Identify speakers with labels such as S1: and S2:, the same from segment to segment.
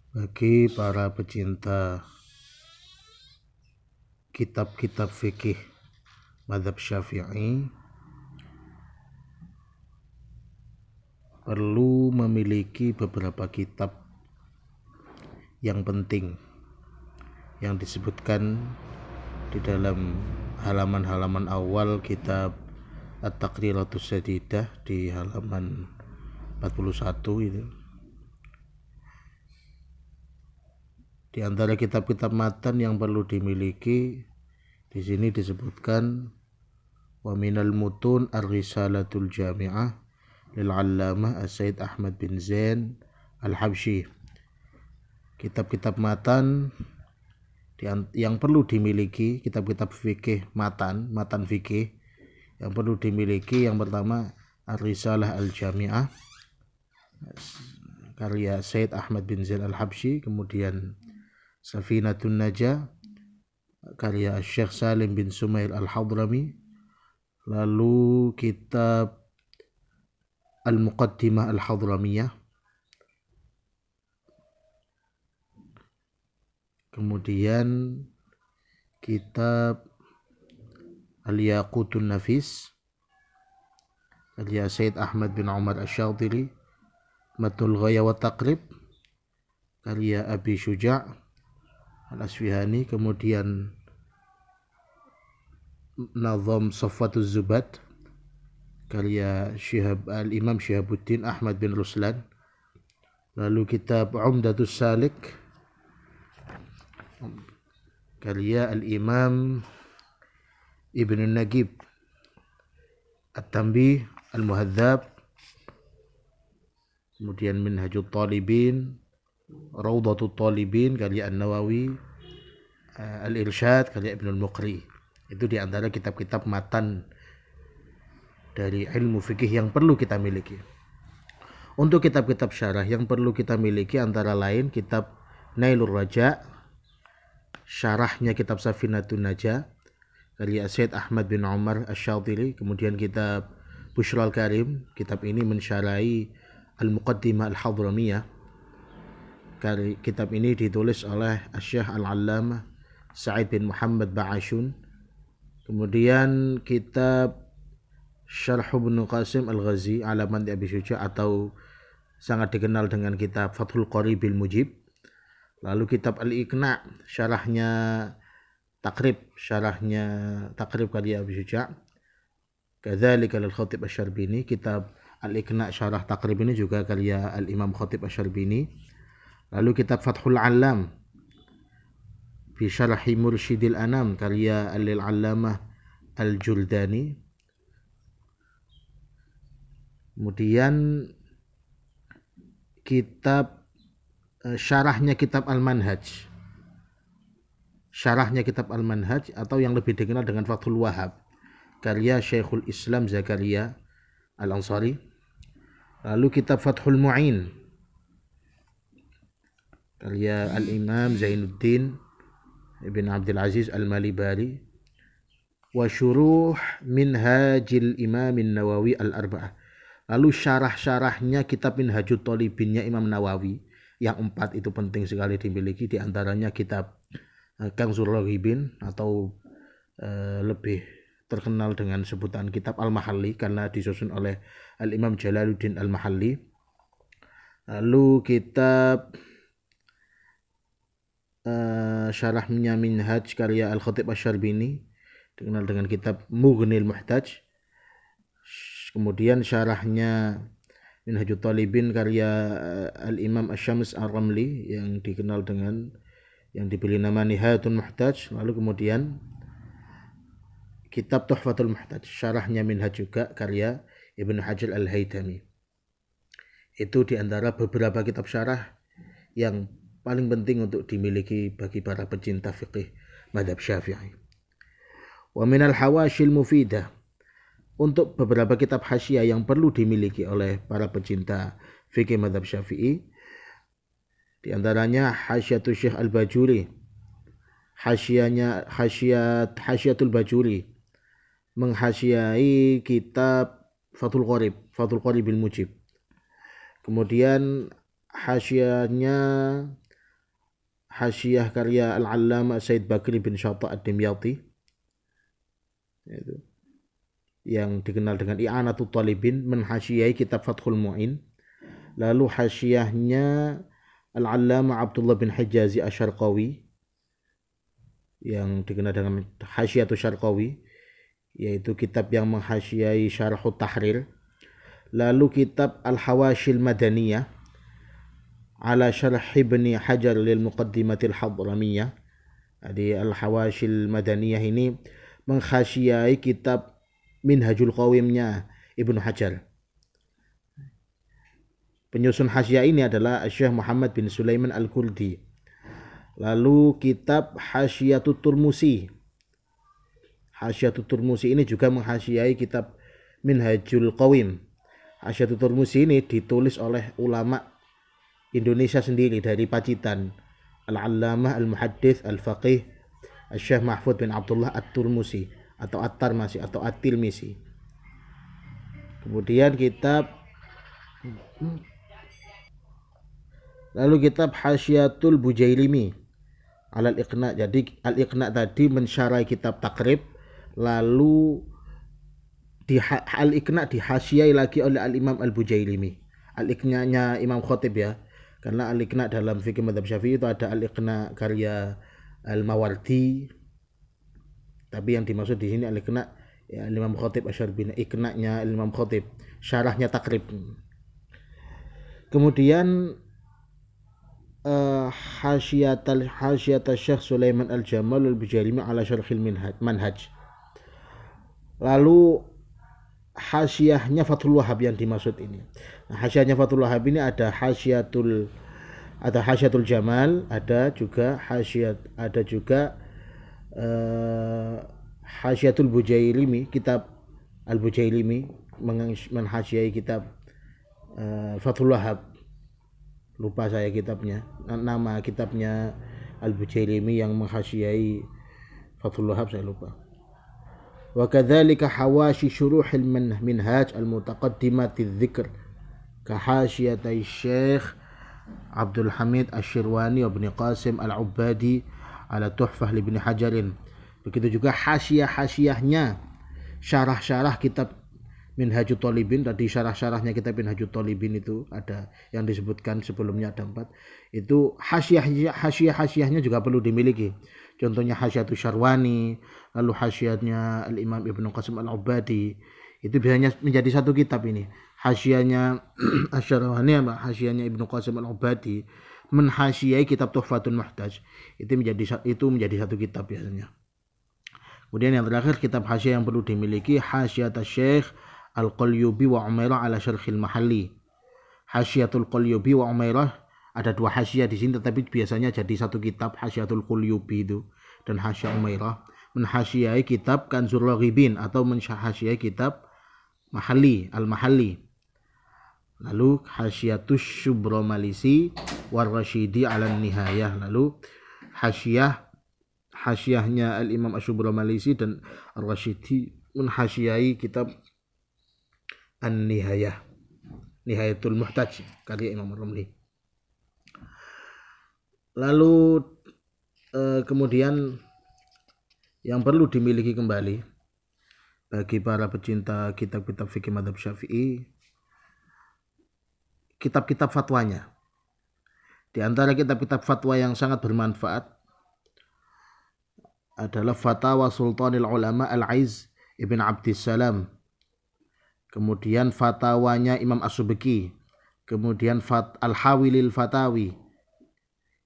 S1: Bagi para pecinta kitab-kitab fikih mazhab Syafi'i, perlu memiliki beberapa kitab yang penting yang disebutkan di dalam halaman-halaman awal kitab At-Taqriratus Sadidah di halaman 41 itu. Di antara kitab-kitab matan yang perlu dimiliki di sini disebutkan wa minal mutun ar-risalatul jami'ah lil 'allamah As-Said Ahmad bin Zain Al-Habsyi. Kitab-kitab matan yang perlu dimiliki, kitab-kitab fikih matan fikih yang perlu dimiliki, yang pertama Ar-Risalah Al-Jami'ah karya Said Ahmad bin Zain Al-Habsyi, kemudian Safinatun Najah karya Syekh Salim bin Sumail Al-Hadrami, lalu kitab Al-Muqaddimah Al-Hadramiyah, kemudian kitab Al-Yaqutun Nafis karya Said Ahmad bin Umar Asy-Syadhili, Matnul Ghaya wa Taqrib karya Abi Syuja' Al-Asfihani, kemudian Nazam Safwatuz Zubad karya Al-Imam Syihabuddin Ahmad bin Ruslan, lalu kitab Umdatus Salik karya Al-Imam Ibn Nagib, At-Tanbih Al-Muhadzab, kemudian Minhajut Talibin, Rawdatut Talibin karya An-Nawawi, Al-Irsyad karya Ibnul Muqri. Itu di antara kitab-kitab matan dari ilmu fikih yang perlu kita miliki. Untuk kitab-kitab syarah yang perlu kita miliki antara lain kitab Nailur Raja, syarahnya kitab Safinatun Najah karya Said Ahmad bin Umar Asy-Syadhili, kemudian kitab Bushral Karim, kitab ini mensyarahi Al-Muqaddimah Al-Hadramiyah. Kitab ini ditulis oleh Syekh Al-Allamah Sa'id bin Muhammad Ba'ashun. Kemudian kitab Syarh Ibnu Qasim Al-Ghazi ala Mandi Abi Syuja' atau sangat dikenal dengan kitab Fathul Qaribil Mujib. Lalu kitab Al-Iqna' syarahnya Takrib karya Abi Syuja'. Kadzalika Al-Khatib Asy-Syarbini, kitab Al-Iqna' syarah Takrib ini juga karya Al-Imam Khatib Asy-Syarbini. Lalu kitab Fathul Alam fi Syarhi Mursyidil Anam karya Al-Allamah Al-Juldani. Kemudian kitab syarahnya kitab Al-Manhaj. Syarahnya kitab Al-Manhaj atau yang lebih dikenal dengan Fathul Wahhab karya Syekhul Islam Zakaria Al-Ansari. Lalu kitab Fathul Mu'in karya Al-Imam Zainuddin Ibn Abdul Aziz Al-Malibari, wa syuruh Minhajil Imam Nawawi Al-Arba'ah. Lalu syarah-syarahnya kitab Minhajut Talibinnya Imam Nawawi yang 4 itu penting sekali dimiliki, di antaranya kitab Kanzur Raghibin atau lebih terkenal dengan sebutan kitab Al-Mahalli karena disusun oleh Al-Imam Jalaluddin Al-Mahalli. Lalu kitab syarahnya Minhaj karya Al-Khatib Asy-Syarbini dikenal dengan kitab Mughnil Muhtaj. Kemudian syarahnya Minhajut Talibin karya Al-Imam Asy-Syams Ar-Ramli yang dikenal dengan yang diberi nama Nihayatul Muhtaj. Lalu kemudian kitab Tuhfatul Muhtaj, syarahnya Minhaj juga karya Ibnu Hajar Al-Haytami. Itu di antara beberapa kitab syarah yang paling penting untuk dimiliki bagi para pecinta fikih mazhab Syafi'i. Wa minal hawashil mufidah, untuk beberapa kitab hasyiah yang perlu dimiliki oleh para pecinta fikih mazhab Syafi'i, di antaranya Hasyiatul Syekh Al-Bajuri. Hasyiatul Bajuri menghasyiai kitab Fathul Qaribil Mujib. Kemudian hasyiahnya Hasyiah karya Al-Allamah Said Bakri bin Syata Ad-Dimyati, yang dikenal dengan I'anatul Talibin, menhasyiyai kitab Fathul Mu'in. Lalu hasyiyahnya Al-Allamah Abdullah bin Hijazi Asy-Syarqawi, yang dikenal dengan Hasyiatus Syarqawi, yaitu kitab yang menghasyiyai Syarhut Tahrir. Lalu kitab Al-Hawashil Madaniyah ala Syarh Ibni Hajar lil Muqaddimatil Hadramiyah. Jadi Al-Hawashil Madaniyah ini menghasyiyai kitab Minhajul Qawimnya Ibnu Hajar. Penyusun hasyiyah ini adalah Syekh Muhammad bin Sulaiman Al-Kurdi. Lalu kitab Hasyiyatut Turmusi. Hasyiyatut Turmusi ini juga menghasyiyai kitab Minhajul Qawim. Hasyiyatut Turmusi ini ditulis oleh ulama Indonesia sendiri dari Pacitan, Al-Allamah Al-Muhaddits Al-Faqih Syekh Mahfud bin Abdullah At-Turmusi atau At-Tarmasi atau At-Tilmisi. Kemudian kitab Hasyiatul Bujailimi Al-Iqna. Jadi Al-Iqna tadi mensyarah kitab Takrib, lalu Al-Iqna dihasyiyai lagi oleh Al-Imam Al-Bujailimi. Al-Iqna'nya Imam Khatib ya. Karena Al-Iqna dalam fikih mazhab Syafi'i itu ada Al-Iqna karya Al-Mawardi. Tapi yang dimaksud di sini Al-Iqna ya Imam Khatib Asy-Syarbini, Iqna'nya Imam Khatib, syarahnya Takrib. Kemudian Hasyiyat Syekh Sulaiman Al-Jamal Al-Bujailimi ala Syarhil Manhaj. Lalu hasyiyahnya Fathul Wahhab yang dimaksud ini. Nah, hasyiyahnya Fathul Wahhab ini ada Hasyiatul Jamal, ada juga Hasyiatul Bujailimi, kitab Al-Bujailimi menhasyiyai kitab Fathul Wahhab. Lupa saya kitabnya, nama kitabnya Al-Bujailimi yang menghasyiyai Fathul Wahhab saya lupa. Wa kadzalika hawashi syuruhil minhaj al-mutaqaddimati dzikr ka hasyiyati Syekh Abdul Hamid Asy-Syirwani wa Ibnu Qasim Al-Ubadi ala Tuhfah li Ibnu Hajarin. Begitu juga hasyiyah-hasyiyahnya syarah-syarah kitab Minhajut Talibin. Tadi syarah-syarahnya kitab Minhajut Talibin itu ada yang disebutkan sebelumnya, ada 4. Itu hasyiyah-hasyiyahnya juga perlu dimiliki. Contohnya Hasyiatus Syarwani, lalu hasyiyahnya Al-Imam Ibnu Qasim Al-Ubadi. Itu biasanya menjadi satu kitab ini. Hasyiyahnya Asy-Syarwani, hasyiyahnya Ibnu Qasim Al-Ubadi menhasyiyai kitab Tuhfatul Muhtaj. Itu menjadi satu kitab biasanya. Kemudian yang terakhir kitab hasyiyah yang perlu dimiliki Hasyiyat Syekh Al-Qalyubi wa Umairah ala Syarhil Mahalli. Hasyiatul Qalyubi wa Umairah ada 2 hasyiyah di sini, tetapi biasanya jadi satu kitab. Hasyiatul Qalyubi itu dan Hasyiyah Umairah menhasyiyai kitab Kanzul Raghibin atau menhasyiyai kitab Al-Mahalli. Lalu Hasyiatus Syubromalisi war Rasyidi ala Nihayah. Lalu hasyiyahnya Al-Imam Asy-Syubromalisi dan Ar-Rasyidi menhasyiyai kitab An-Nihayah, Nihayatul Muhtaj karya Imam Ar-Ramli. Lalu kemudian yang perlu dimiliki kembali bagi para pecinta kitab-kitab fikih mazhab Syafi'i, kitab-kitab fatwanya. Di antara kitab-kitab fatwa yang sangat bermanfaat adalah Fatawa Sultanil Ulama Al-Aiz Ibn Abdissalam, kemudian fatwanya Imam As-Subki, kemudian Al-Hawilil Fatawi,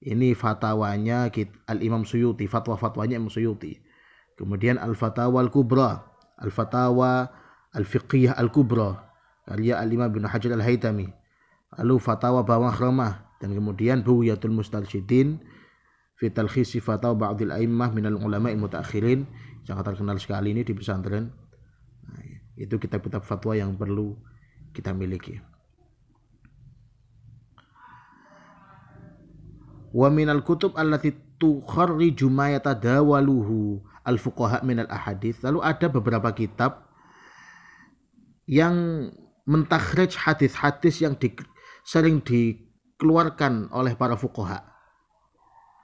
S1: ini fatwanya Al-Imam Suyuti, fatwa-fatwanya Imam Suyuti. Kemudian Al-Fatawa Al-Kubra, Al-Fatawa Al-Fiqhiyah Al-Kubra karya Al-Imam Ibnu Hajar Al-Haytami. Lalu Fatawa Bawahramah, dan kemudian Bughyatul Mustarsyidin fi Talkhisi Fatawa Ba'dil A'immah minal Ulama'il Mutaakhirin, sangat terkenal sekali ini di pesantren. Nah, itu kitab-kitab fatwa yang perlu kita miliki. Wa minal kutub allati tukharriju ma yatadawaluhu al-fuqaha minal ahadits. Lalu ada beberapa kitab yang mentakhrij hadis-hadis yang sering dikeluarkan oleh para fuqaha.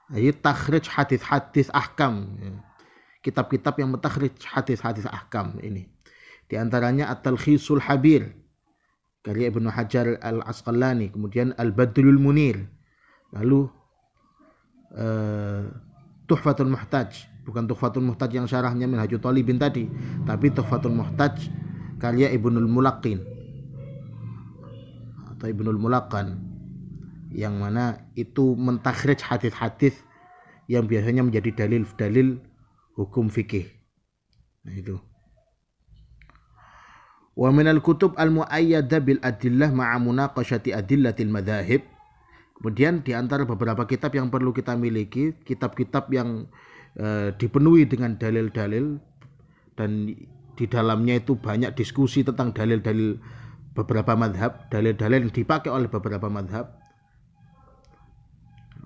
S1: Ini takhrij hadis-hadis ahkam. Kitab-kitab yang mentakhrij hadis-hadis ahkam ini. Di antaranya At-Talkhisul Habir karya Ibnu Hajar Al-Asqalani, kemudian Al-Badrul Munir, lalu Tuhfatul Muhtaj, bukan Tuhfatul Muhtaj yang syarahnya Minhajul Talibin tadi, tapi Tuhfatul Muhtaj karya Ibnul Mulaqin atau Ibnul Mulaqan, yang mana itu mentakhrij hadis-hadis yang biasanya menjadi dalil-dalil hukum fikih. Nah itu. Wa minal kutub al-mu'ayyada bil adillah ma'a munaqashati adillatil madhahib. Kemudian di antara beberapa kitab yang perlu kita miliki, kitab-kitab yang dipenuhi dengan dalil-dalil dan di dalamnya itu banyak diskusi tentang dalil-dalil beberapa madhab, dalil-dalil yang dipakai oleh beberapa madhab.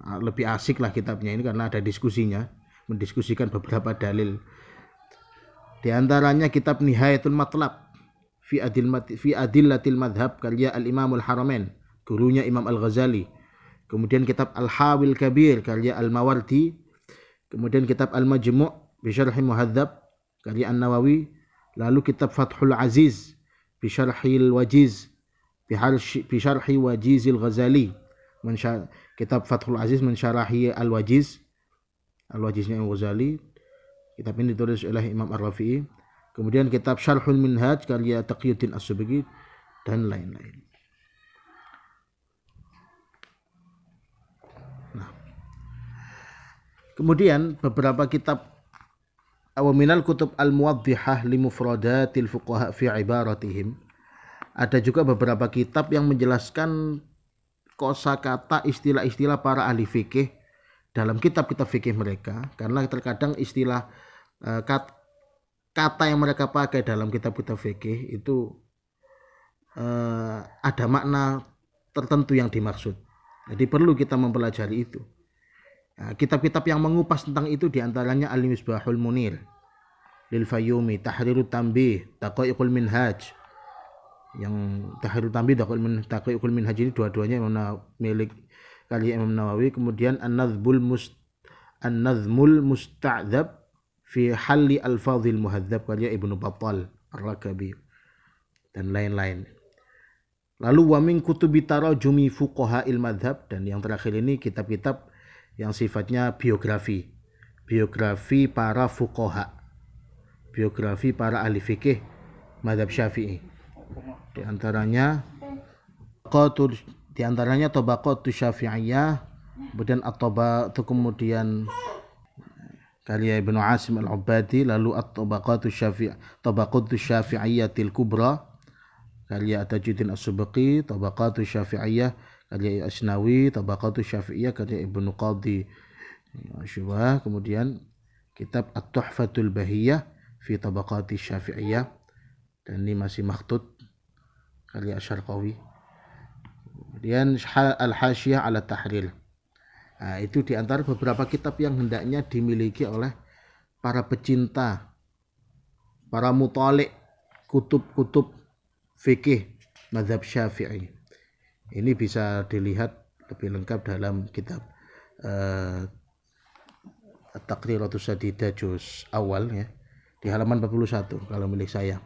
S1: Lebih asik lah kitabnya ini karena ada diskusinya, mendiskusikan beberapa dalil. Di antaranya kitab Nihayatul Matlab fi adillatil madhab karya Al-Imamul Haramain, gurunya Imam Al-Ghazali. Kemudian kitab Al-Hawil Kabir karya Al-Mawardi. Kemudian kitab Al-Majmu' bi Syarh Muhadzab karya An-Nawawi. Lalu kitab Fathul Aziz bi Syarhil Wajiz bi Syarhi Wajizil Ghazali. Kitab Fathul Aziz mensyarahi Al-Wajiz, Al-Wajiznya Imam Ghazali. Kitab ini ditulis oleh Imam Ar-Rafi'i. Kemudian kitab Syarhul Minhaj karya Taqiyuddin As-Subki dan lain-lain. Nah, kemudian beberapa kitab wa minal kutub al-muwaddihah li mufradatil fuqaha fi ibaratihim. Ada juga beberapa kitab yang menjelaskan kosakata istilah-istilah para ahli fikih dalam kitab-kitab fikih mereka, karena terkadang istilah kata yang mereka pakai dalam kitab-kitab fikih itu ada makna tertentu yang dimaksud. Jadi perlu kita mempelajari itu. Nah, kitab-kitab yang mengupas tentang itu diantaranya Al-Misbahul Munir lil Fayyumi, Tahrirut Tanbih, Daqaiqul Minhaj. Yang Tahrirut Tanbih, Daqaiqul Minhaj ini dua-duanya milik karya Imam Nawawi. Kemudian An-Nazmul Musta'dzab fi halli al-fadhil muhadzab karya Ibnu Battal Ar-Rakabi dan lain-lain. Lalu wa min kutubi tarajumi fuqaha'il madhab, dan yang terakhir ini kitab-kitab yang sifatnya biografi para fuqaha, biografi para ahli fikih madhab Syafi'i. Di antaranya Tabaqatus Syafi'iyah, kemudian At-Tabaqatu, kemudian karya Ibnu Asim Al-Ubadi, lalu At-Tabaqatus Syafi'iyyatil Kubra karya Tajuddin As-Subki, Tabaqatus Syafi'iyah karya Asnawi, Tabaqatus Syafi'iyah karya Ibnu Qadhi Syubah. Kemudian kitab At-Tuhfatul Bahiyah fi Tabaqatis Syafi'iyah, dan ini masih makhtut karya Asy-Syarqawi. Kemudian Al-Hasyiyah ala Tahrir. Nah, itu di antara beberapa kitab yang hendaknya dimiliki oleh para pecinta, para mutalik kutub-kutub fikih mazhab Syafi'i. Ini bisa dilihat lebih lengkap dalam kitab At-Taqriratus Sadidah juz awal ya, di halaman 41 kalau milik saya.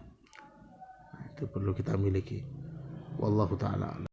S1: Itu perlu kita miliki. Wallahu ta'ala.